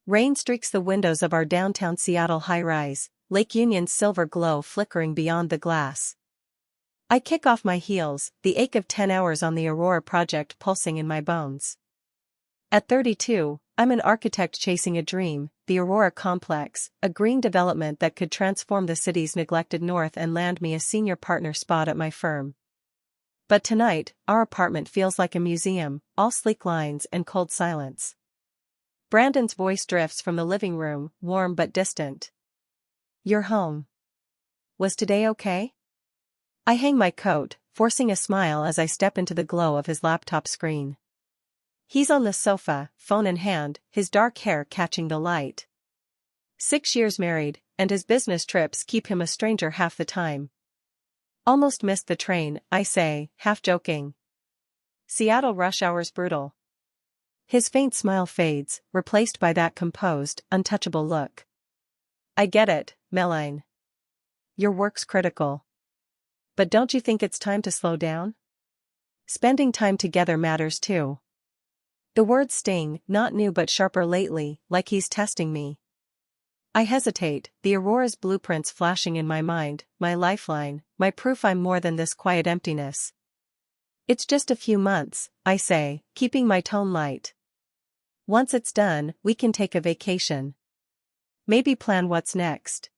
Rain streaks the windows of our downtown Seattle high-rise, Lake Union's silver glow flickering beyond the glass. I kick off my heels, the ache of 10 hours on the Aurora project pulsing in my bones. At 32, I'm an architect chasing a dream, the Aurora Complex, a green development that could transform the city's neglected north and land me a senior partner spot at my firm. But tonight, our apartment feels like a museum, all sleek lines and cold silence. Brandon's voice drifts from the living room, warm but distant. "You're home. Was today okay?" I hang my coat, forcing a smile as I step into the glow of his laptop screen. He's on the sofa, phone in hand, his dark hair catching the light. 6 years married, and his business trips keep him a stranger half the time. "Almost missed the train," I say, half joking. "Seattle rush hour's brutal." His faint smile fades, replaced by that composed, untouchable look. "I get it, Meline. Your work's critical. But don't you think it's time to slow down? Spending time together matters too." The words sting, not new but sharper lately, like he's testing me. I hesitate, the Aurora's blueprints flashing in my mind, my lifeline, my proof I'm more than this quiet emptiness. "It's just a few months," I say, keeping my tone light. "Once it's done, we can take a vacation. Maybe plan what's next."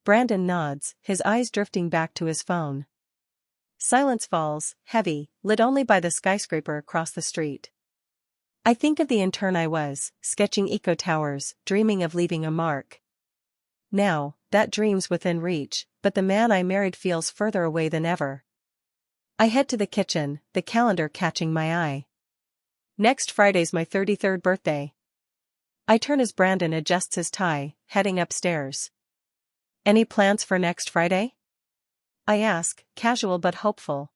Brandon nods, his eyes drifting back to his phone. Silence falls, heavy, lit only by the skyscraper across the street. I think of the intern I was, sketching eco towers, dreaming of leaving a mark. Now, that dream's within reach, but the man I married feels further away than ever. I head to the kitchen, the calendar catching my eye. Next Friday's my 33rd birthday. I turn as Brandon adjusts his tie, heading upstairs. "Any plans for next Friday?" I ask, casual but hopeful.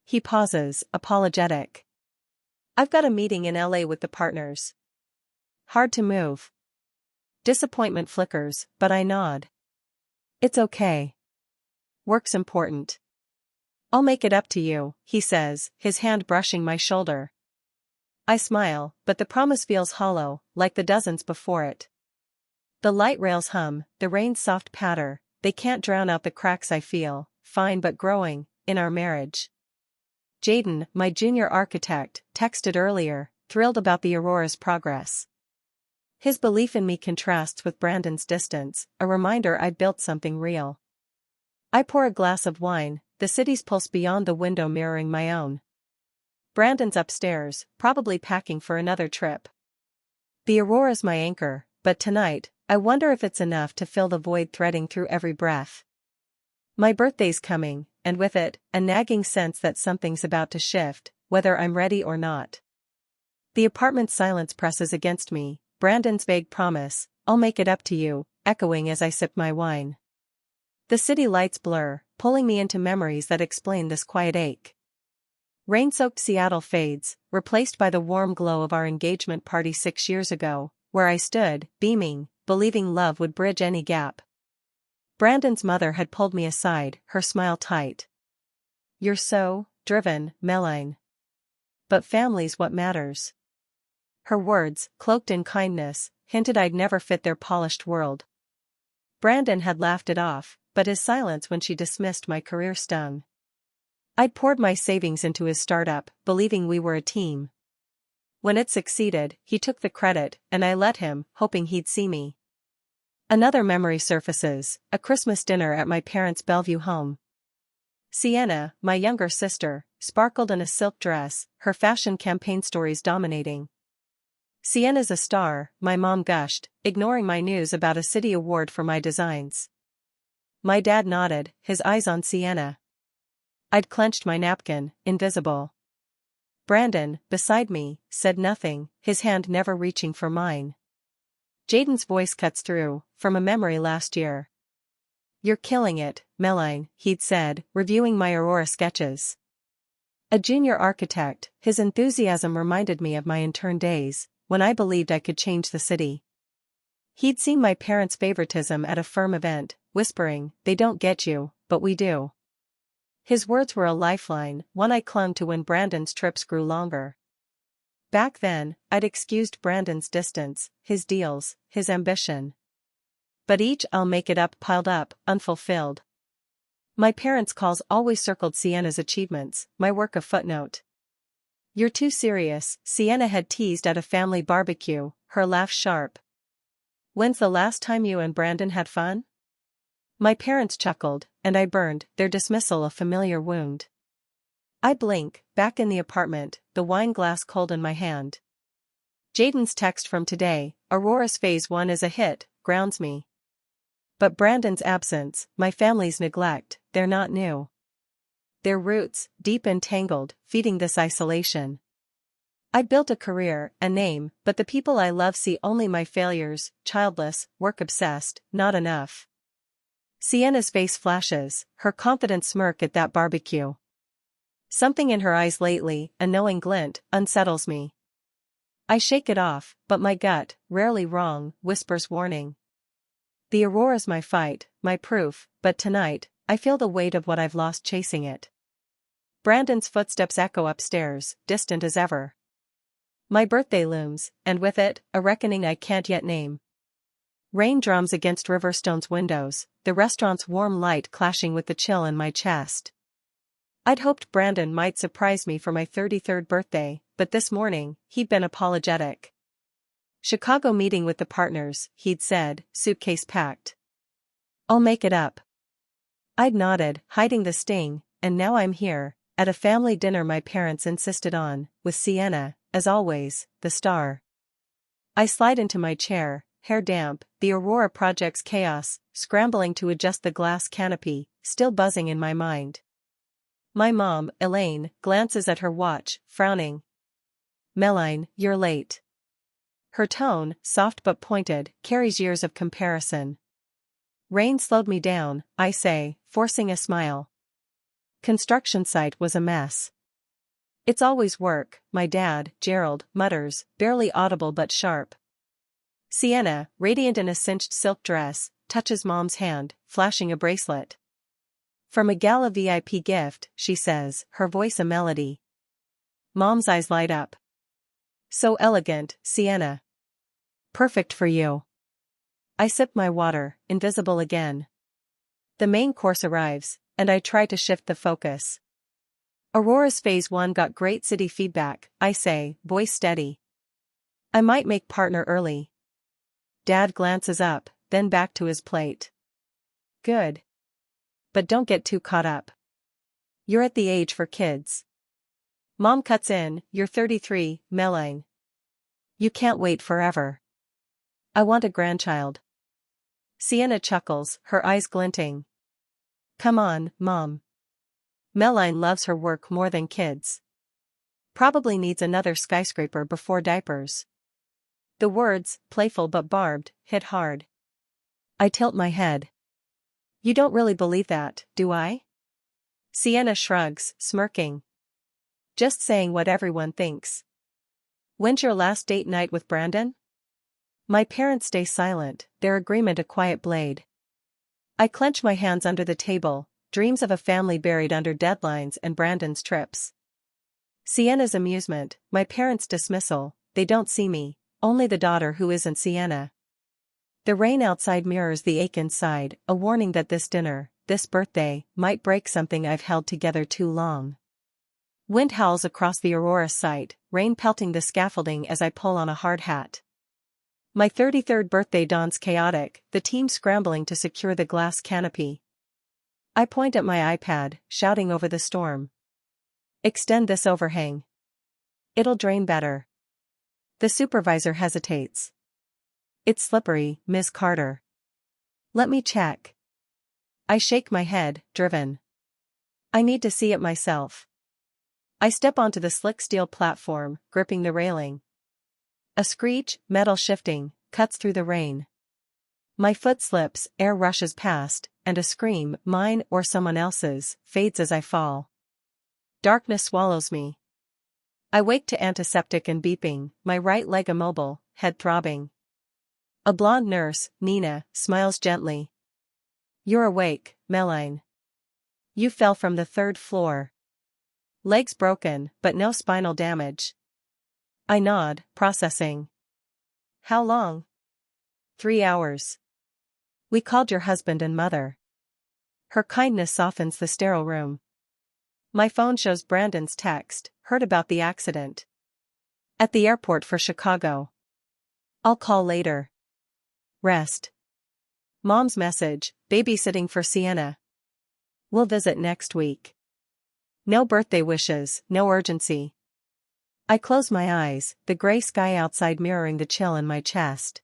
He pauses, apologetic. "I've got a meeting in LA with the partners." Hard to move. Disappointment flickers, but I nod. "It's okay. Work's important." "I'll make it up to you," he says, his hand brushing my shoulder. I smile, but the promise feels hollow, like the dozens before it. The light rails hum, the rain's soft patter, they can't drown out the cracks I feel, fine but growing, in our marriage. Jaden, my junior architect, texted earlier, thrilled about the Aurora's progress. His belief in me contrasts with Brandon's distance, a reminder I'd built something real. I pour a glass of wine, the city's pulse beyond the window mirroring my own. Brandon's upstairs, probably packing for another trip. The Aurora's my anchor, but tonight, I wonder if it's enough to fill the void threading through every breath. My birthday's coming, and with it, a nagging sense that something's about to shift, whether I'm ready or not. The apartment's silence presses against me, Brandon's vague promise, "I'll make it up to you," echoing as I sip my wine. The city lights blur, pulling me into memories that explain this quiet ache. Rain-soaked Seattle fades, replaced by the warm glow of our engagement party 6 years ago, where I stood, beaming, believing love would bridge any gap. Brandon's mother had pulled me aside, her smile tight. "You're so driven, Meline. But family's what matters." Her words, cloaked in kindness, hinted I'd never fit their polished world. Brandon had laughed it off, but his silence when she dismissed my career stung. I'd poured my savings into his startup, believing we were a team. When it succeeded, he took the credit, and I let him, hoping he'd see me. Another memory surfaces, a Christmas dinner at my parents' Bellevue home. Sienna, my younger sister, sparkled in a silk dress, her fashion campaign stories dominating. "Sienna's a star," my mom gushed, ignoring my news about a city award for my designs. My dad nodded, his eyes on Sienna. I'd clenched my napkin, invisible. Brandon, beside me, said nothing, his hand never reaching for mine. Jaden's voice cuts through, from a memory last year. "You're killing it, Meline," he'd said, reviewing my Aurora sketches. A junior architect, his enthusiasm reminded me of my intern days, when I believed I could change the city. He'd seen my parents' favoritism at a firm event, whispering, "They don't get you, but we do." His words were a lifeline, one I clung to when Brandon's trips grew longer. Back then, I'd excused Brandon's distance, his deals, his ambition. But each "I'll make it up" piled up, unfulfilled. My parents' calls always circled Sienna's achievements, my work a footnote. "You're too serious," Sienna had teased at a family barbecue, her laugh sharp. "When's the last time you and Brandon had fun?" My parents chuckled, and I burned their dismissal a familiar wound. I blink, back in the apartment, the wine glass cold in my hand. Jaden's text from today, "Aurora's Phase 1 is a hit," grounds me. But Brandon's absence, my family's neglect, they're not new. Their roots, deep entangled, feeding this isolation. I built a career, a name, but the people I love see only my failures, childless, work-obsessed, not enough. Sienna's face flashes, her confident smirk at that barbecue. Something in her eyes lately, a knowing glint, unsettles me. I shake it off, but my gut, rarely wrong, whispers warning. The Aurora's my fight, my proof, but tonight, I feel the weight of what I've lost chasing it. Brandon's footsteps echo upstairs, distant as ever. My birthday looms, and with it, a reckoning I can't yet name. Rain drums against Riverstone's windows, the restaurant's warm light clashing with the chill in my chest. I'd hoped Brandon might surprise me for my 33rd birthday, but this morning, he'd been apologetic. "Chicago meeting with the partners," he'd said, suitcase packed. "I'll make it up." I'd nodded, hiding the sting, and now I'm here, at a family dinner my parents insisted on, with Sienna, as always, the star. I slide into my chair, hair damp, the Aurora project's chaos, scrambling to adjust the glass canopy, still buzzing in my mind. My mom, Elaine, glances at her watch, frowning. "Meline, you're late." Her tone, soft but pointed, carries years of comparison. "Rain slowed me down," I say, forcing a smile. "Construction site was a mess." "It's always work," my dad, Gerald, mutters, barely audible but sharp. Sienna, radiant in a cinched silk dress, touches Mom's hand, flashing a bracelet. "From a gala VIP gift," she says, her voice a melody. Mom's eyes light up. "So elegant, Sienna. Perfect for you." I sip my water, invisible again. The main course arrives, and I try to shift the focus. "Aurora's Phase 1 got great city feedback," I say, voice steady. "I might make partner early." Dad glances up, then back to his plate. "Good. But don't get too caught up. You're at the age for kids." Mom cuts in, "You're 33, Meline. You can't wait forever." "I want a grandchild." Sienna chuckles, her eyes glinting. "Come on, Mom. Meline loves her work more than kids. Probably needs another skyscraper before diapers." The words, playful but barbed, hit hard. I tilt my head. "You don't really believe that, do I?" Sienna shrugs, smirking. "Just saying what everyone thinks." "When's your last date night with Brandon?" My parents stay silent, their agreement a quiet blade. I clench my hands under the table, dreams of a family buried under deadlines and Brandon's trips. Sienna's amusement, my parents' dismissal, they don't see me, only the daughter who isn't Sienna. The rain outside mirrors the ache inside, a warning that this dinner, this birthday, might break something I've held together too long. Wind howls across the Aurora site, rain pelting the scaffolding as I pull on a hard hat. My 33rd birthday dawns chaotic, the team scrambling to secure the glass canopy. I point at my iPad, shouting over the storm. "Extend this overhang. It'll drain better." The supervisor hesitates. "It's slippery, Ms. Carter." "Let me check." I shake my head, driven. I need to see it myself. I step onto the slick steel platform, gripping the railing. A screech, metal shifting, cuts through the rain. My foot slips, air rushes past, and a scream, mine or someone else's, fades as I fall. Darkness swallows me. I wake to antiseptic and beeping, my right leg immobile, head throbbing. A blonde nurse, Nina, smiles gently. "You're awake, Meline. You fell from the 3rd floor. Legs broken, but no spinal damage." I nod, processing. How long? 3 hours. We called your husband and mother. Her kindness softens the sterile room. My phone shows Brandon's text, heard about the accident. At the airport for Chicago. I'll call later. Rest. Mom's message, babysitting for Sienna. We'll visit next week. No birthday wishes, no urgency. I close my eyes, the gray sky outside mirroring the chill in my chest.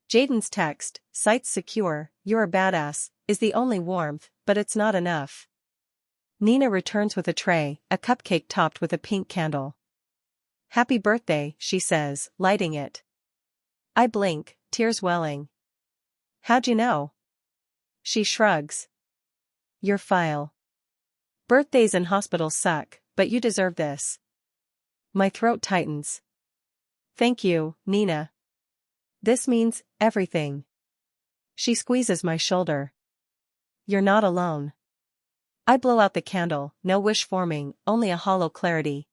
Jaden's text, site's secure, you're a badass, is the only warmth, but it's not enough. Nina returns with a tray, a cupcake topped with a pink candle. Happy birthday, she says, lighting it. I blink, tears welling. How'd you know? She shrugs. Your file. Birthdays in hospitals suck, but you deserve this. My throat tightens. Thank you, Nina. This means everything. She squeezes my shoulder. You're not alone. I blow out the candle, no wish forming, only a hollow clarity.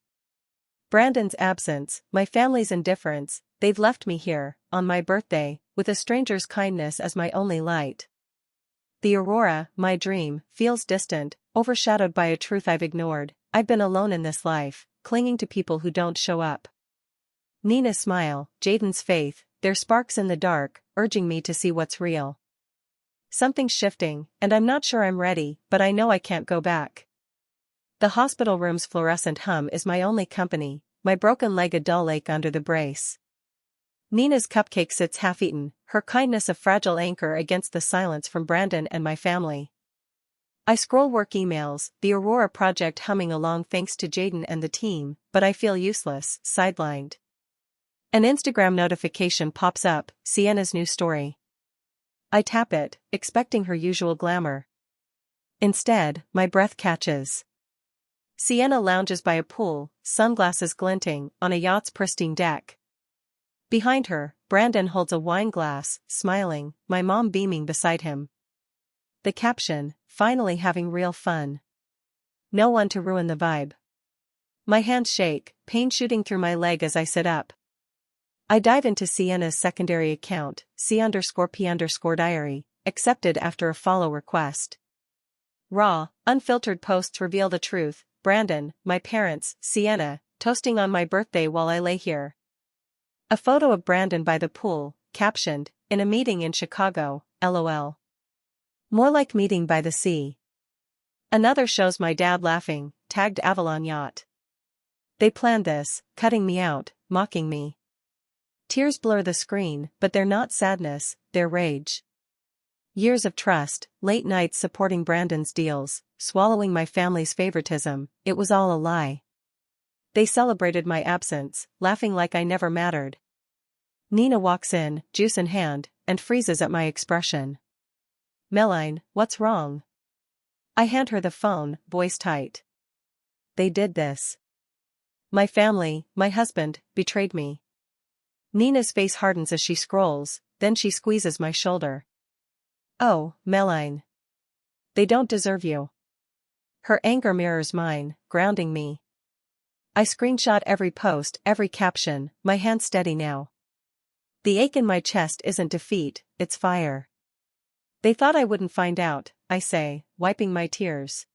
Brandon's absence, my family's indifference, they've left me here, on my birthday, with a stranger's kindness as my only light. The aurora, my dream, feels distant, overshadowed by a truth I've ignored. I've been alone in this life, clinging to people who don't show up. Nina's smile, Jaden's faith, their sparks in the dark, urging me to see what's real. Something's shifting, and I'm not sure I'm ready, but I know I can't go back. The hospital room's fluorescent hum is my only company, my broken leg a dull ache under the brace. Nina's cupcake sits half-eaten, her kindness a fragile anchor against the silence from Brandon and my family. I scroll work emails, the Aurora project humming along thanks to Jaden and the team, but I feel useless, sidelined. An Instagram notification pops up, Sienna's new story. I tap it, expecting her usual glamour. Instead, my breath catches. Sienna lounges by a pool, sunglasses glinting, on a yacht's pristine deck. Behind her, Brandon holds a wine glass, smiling, my mom beaming beside him. The caption, finally having real fun. No one to ruin the vibe. My hands shake, pain shooting through my leg as I sit up. I dive into Sienna's secondary account, C_P_diary, accepted after a follow request. Raw, unfiltered posts reveal the truth. Brandon, my parents, Sienna, toasting on my birthday while I lay here. A photo of Brandon by the pool, captioned, in a meeting in Chicago, LOL. More like meeting by the sea. Another shows my dad laughing, tagged Avalon Yacht. They planned this, cutting me out, mocking me. Tears blur the screen, but they're not sadness, they're rage. Years of trust, late nights supporting Brandon's deals, swallowing my family's favoritism, it was all a lie. They celebrated my absence, laughing like I never mattered. Nina walks in, juice in hand, and freezes at my expression. Meline, what's wrong? I hand her the phone, voice tight. They did this. My family, my husband, betrayed me. Nina's face hardens as she scrolls, then she squeezes my shoulder. Oh, Meline. They don't deserve you. Her anger mirrors mine, grounding me. I screenshot every post, every caption, my hands steady now. The ache in my chest isn't defeat, it's fire. They thought I wouldn't find out, I say, wiping my tears.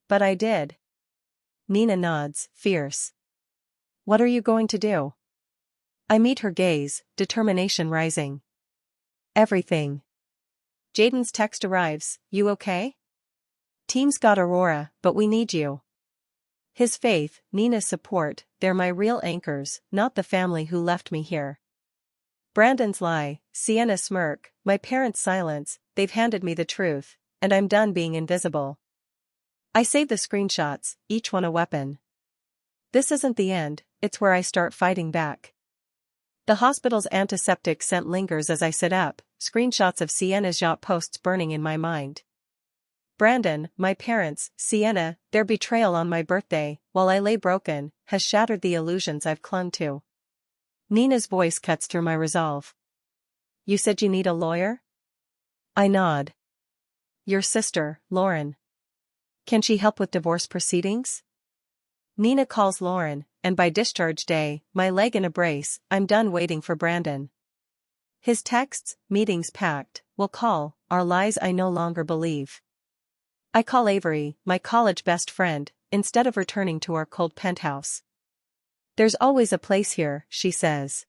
But I did. Nina nods, fierce. What are you going to do? I meet her gaze, determination rising. Everything. Jaden's text arrives, you okay? Team's got Aurora, but we need you. His faith, Nina's support, they're my real anchors, not the family who left me here. Brandon's lie, Sienna's smirk, my parents' silence, they've handed me the truth, and I'm done being invisible. I save the screenshots, each one a weapon. This isn't the end, it's where I start fighting back. The hospital's antiseptic scent lingers as I sit up, screenshots of Sienna's yacht posts burning in my mind. Brandon, my parents, Sienna, their betrayal on my birthday, while I lay broken, has shattered the illusions I've clung to. Nina's voice cuts through my resolve. You said you need a lawyer? I nod. Your sister, Lauren. Can she help with divorce proceedings? Nina calls Lauren, and by discharge day, my leg in a brace, I'm done waiting for Brandon. His texts, meetings packed, will call, our lies I no longer believe. I call Avery, my college best friend, instead of returning to our cold penthouse. There's always a place here, she says.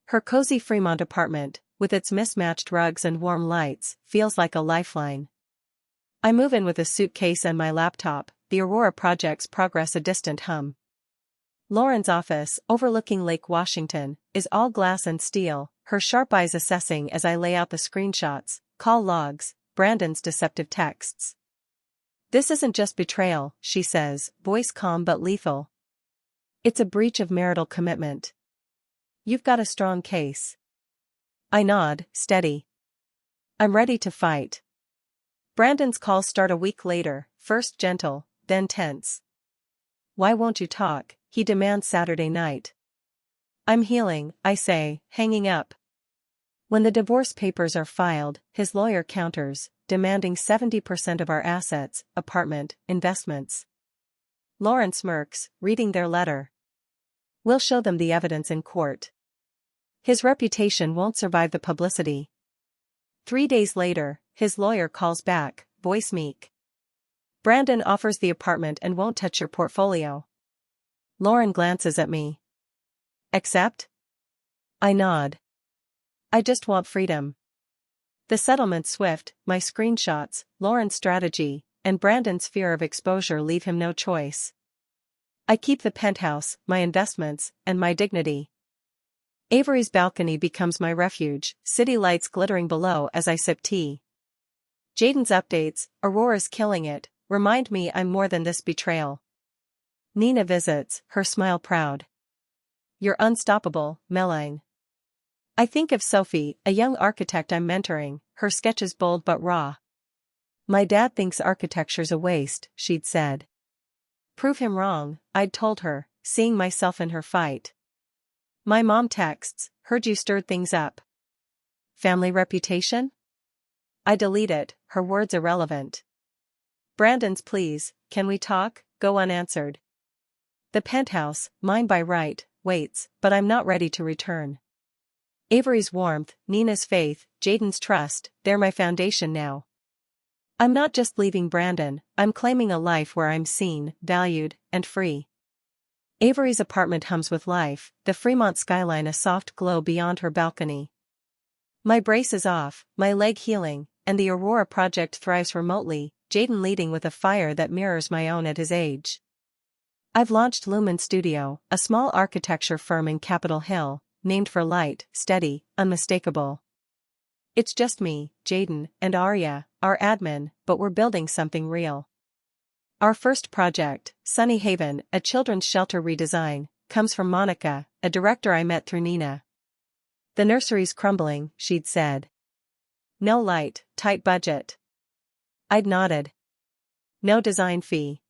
Her cozy Fremont apartment, with its mismatched rugs and warm lights, feels like a lifeline. I move in with a suitcase and my laptop, the Aurora project's progress a distant hum. Lauren's office, overlooking Lake Washington, is all glass and steel, her sharp eyes assessing as I lay out the screenshots, call logs, Brandon's deceptive texts. This isn't just betrayal, she says, voice calm but lethal. It's a breach of marital commitment. You've got a strong case. I nod, steady. I'm ready to fight. Brandon's calls start a week later, first gentle, then tense. Why won't you talk? He demands Saturday night. I'm healing, I say, hanging up. When the divorce papers are filed, his lawyer counters, demanding 70% of our assets, apartment, investments. Lauren smirks, reading their letter. We'll show them the evidence in court. His reputation won't survive the publicity. 3 days later, his lawyer calls back, voice meek. Brandon offers the apartment and won't touch your portfolio. Lauren glances at me. Accept? I nod. I just want freedom. The settlement's swift, my screenshots, Lauren's strategy, and Brandon's fear of exposure leave him no choice. I keep the penthouse, my investments, and my dignity. Avery's balcony becomes my refuge, city lights glittering below as I sip tea. Jaden's updates, Aurora's killing it, remind me I'm more than this betrayal. Nina visits, her smile proud. You're unstoppable, Meline. I think of Sophie, a young architect I'm mentoring, her sketches bold but raw. My dad thinks architecture's a waste, she'd said. Prove him wrong, I'd told her, seeing myself in her fight. My mom texts, heard you stirred things up. Family reputation? I delete it, her words irrelevant. Brandon's pleas, can we talk, go unanswered. The penthouse, mine by right, waits, but I'm not ready to return. Avery's warmth, Nina's faith, Jaden's trust, they're my foundation now. I'm not just leaving Brandon, I'm claiming a life where I'm seen, valued, and free. Avery's apartment hums with life, the Fremont skyline a soft glow beyond her balcony. My brace is off, my leg healing, and the Aurora project thrives remotely, Jaden leading with a fire that mirrors my own at his age. I've launched Lumen Studio, a small architecture firm in Capitol Hill, named for light, steady, unmistakable. It's just me, Jaden, and Arya, our admin, but we're building something real. Our first project, Sunny Haven, a children's shelter redesign, comes from Monica, a director I met through Nina. The nursery's crumbling, she'd said. No light, tight budget. I'd nodded. No design fee.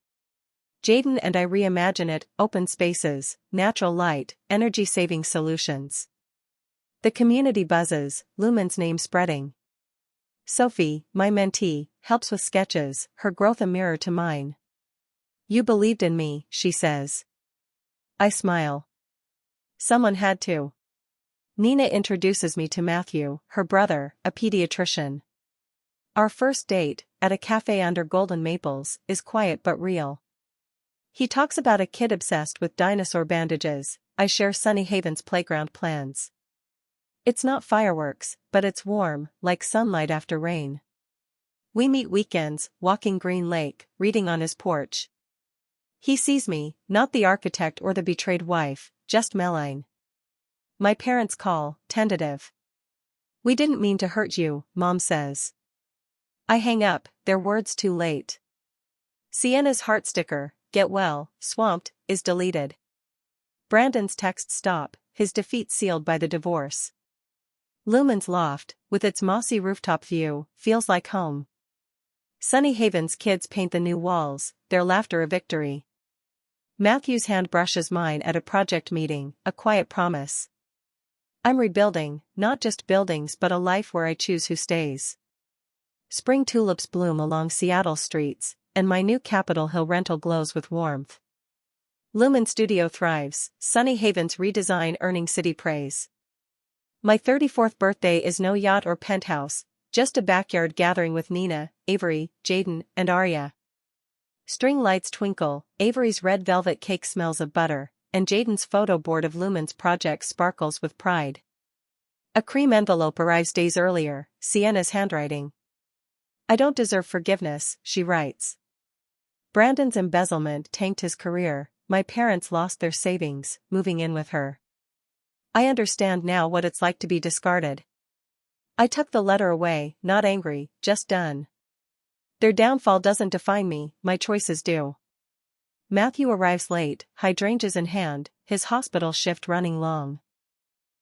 Jaden and I reimagine it, open spaces, natural light, energy-saving solutions. The community buzzes, Lumen's name spreading. Sophie, my mentee, helps with sketches, her growth a mirror to mine. You believed in me, she says. I smile. Someone had to. Nina introduces me to Matthew, her brother, a pediatrician. Our first date, at a cafe under golden maples, is quiet but real. He talks about a kid obsessed with dinosaur bandages. I share Sunny Haven's playground plans. It's not fireworks, but it's warm, like sunlight after rain. We meet weekends, walking Green Lake, reading on his porch. He sees me, not the architect or the betrayed wife, just Meline. My parents call, tentative. We didn't mean to hurt you, Mom says. I hang up, their words too late. Sienna's heart sticker, get well, swamped, is deleted. Brandon's texts stop, his defeat sealed by the divorce. Lumen's loft, with its mossy rooftop view, feels like home. Sunny Haven's kids paint the new walls, their laughter a victory. Matthew's hand brushes mine at a project meeting, a quiet promise. I'm rebuilding, not just buildings but a life where I choose who stays. Spring tulips bloom along Seattle streets, and my new Capitol Hill rental glows with warmth. Lumen Studio thrives, Sunny Haven's redesign earning city praise. My 34th birthday is no yacht or penthouse, just a backyard gathering with Nina, Avery, Jaden, and Arya. String lights twinkle, Avery's red velvet cake smells of butter, and Jaden's photo board of Lumen's project sparkles with pride. A cream envelope arrives days earlier, Sienna's handwriting. I don't deserve forgiveness, she writes. Brandon's embezzlement tanked his career, my parents lost their savings, moving in with her. I understand now what it's like to be discarded. I took the letter away, not angry, just done. Their downfall doesn't define me, my choices do. Matthew arrives late, hydrangeas in hand, his hospital shift running long.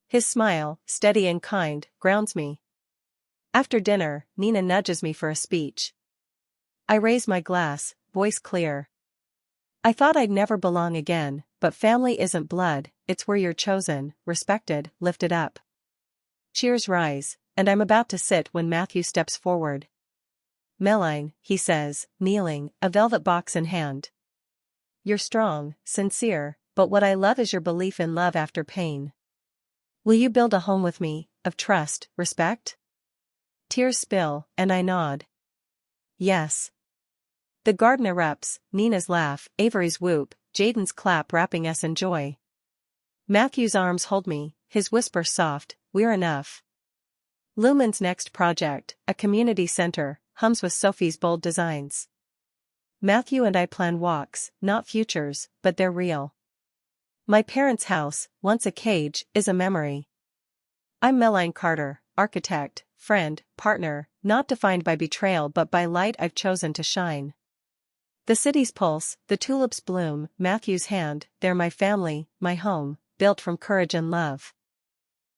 His smile, steady and kind, grounds me. After dinner, Nina nudges me for a speech. I raise my glass, voice clear. I thought I'd never belong again, but family isn't blood, it's where you're chosen, respected, lifted up. Cheers rise, and I'm about to sit when Matthew steps forward. Meline, he says, kneeling, a velvet box in hand. You're strong, sincere, but what I love is your belief in love after pain. Will you build a home with me, of trust, respect? Tears spill, and I nod. Yes. The garden erupts, Nina's laugh, Avery's whoop, Jaden's clap wrapping us in joy. Matthew's arms hold me, his whisper soft, we're enough. Lumen's next project, a community center, hums with Sophie's bold designs. Matthew and I plan walks, not futures, but they're real. My parents' house, once a cage, is a memory. I'm Meline Carter, architect, friend, partner, not defined by betrayal but by light I've chosen to shine. The city's pulse, the tulips bloom, Matthew's hand, they're my family, my home, built from courage and love.